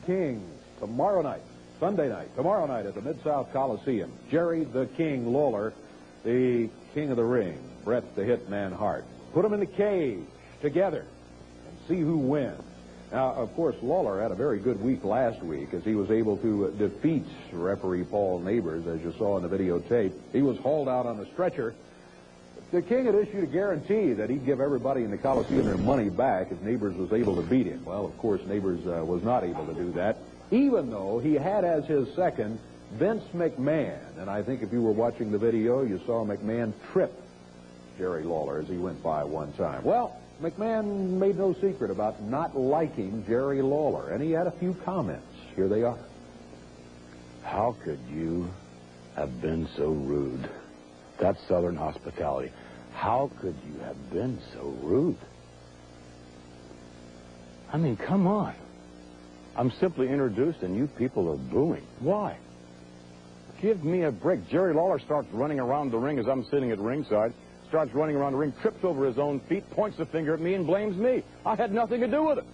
King tomorrow night, Sunday night, tomorrow night at the Mid-South Coliseum. Jerry the King Lawler, the King of the Ring, Bret the Hitman Hart. Put them in the cage together and see who wins. Now, of course, Lawler had a very good week last week as he was able to defeat referee Paul Neighbors, as you saw in the videotape. He was hauled out on a stretcher. The King had issued a guarantee that he'd give everybody in the Coliseum their money back if Neighbors was able to beat him. Well, of course, Neighbors was not able to do that, even though he had as his second Vince McMahon. And I think if you were watching the video, you saw McMahon trip Jerry Lawler as he went by one time. Well, McMahon made no secret about not liking Jerry Lawler, and he had a few comments. Here they are. How could you have been so rude? That's Southern hospitality. How could you have been so rude? I mean, come on. I'm simply introduced and you people are booing. Why? Give me a break. Jerry Lawler starts running around the ring as I'm sitting at ringside, starts running around the ring, trips over his own feet, points the finger at me and blames me. I had nothing to do with it.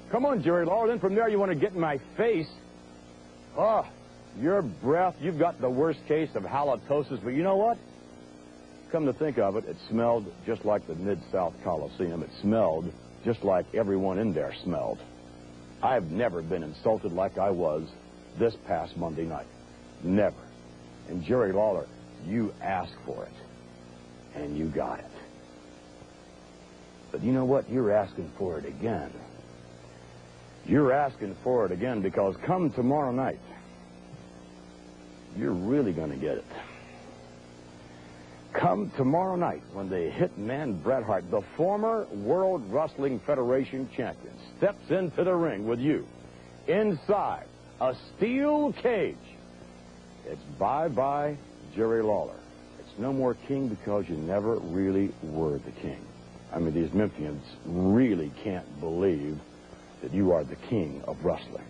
Come on, Jerry Lawler. Then from there you want to get in my face. Oh, your breath, you've got the worst case of halitosis, but you know what? Come to think of it, it smelled just like the Mid-South Coliseum. It smelled just like everyone in there smelled. I've never been insulted like I was this past Monday night. Never. And Jerry Lawler, you asked for it, and you got it. But you know what? You're asking for it again. You're asking for it again because come tomorrow night, you're really going to get it. Come tomorrow night when the hitman Bret Hart, the former World Wrestling Federation champion, steps into the ring with you inside a steel cage. It's bye-bye Jerry Lawler. It's no more king because you never really were the king. I mean, these Memphians really can't believe that you are the king of wrestling.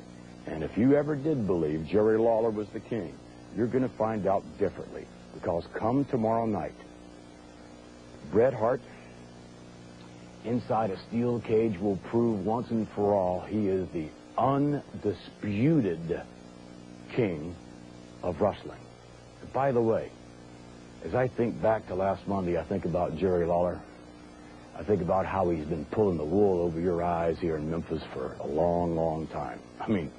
And if you ever did believe Jerry Lawler was the king, you're going to find out differently. Because come tomorrow night, Bret Hart, inside a steel cage, will prove once and for all he is the undisputed king of wrestling. And by the way, as I think back to last Monday, I think about Jerry Lawler. I think about how he's been pulling the wool over your eyes here in Memphis for a long, long time. I mean,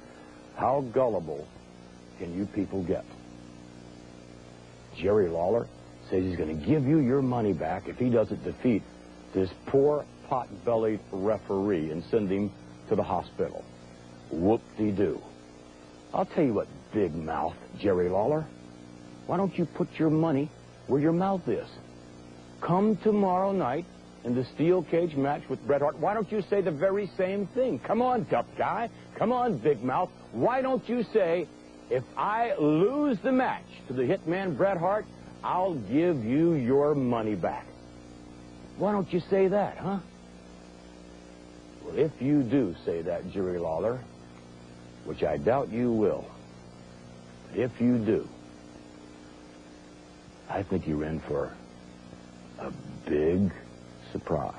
how gullible can you people get? Jerry Lawler says he's going to give you your money back if he doesn't defeat this poor pot-bellied referee and send him to the hospital. Whoop-de-doo. I'll tell you what, big mouth Jerry Lawler. Why don't you put your money where your mouth is? Come tomorrow night in the steel cage match with Bret Hart. Why don't you say the very same thing? Come on, tough guy. Come on, big mouth. Why don't you say, if I lose the match to the hitman Bret Hart, I'll give you your money back. Why don't you say that, huh? Well, if you do say that, Jerry Lawler, which I doubt you will, but if you do, I think you're in for a big surprise.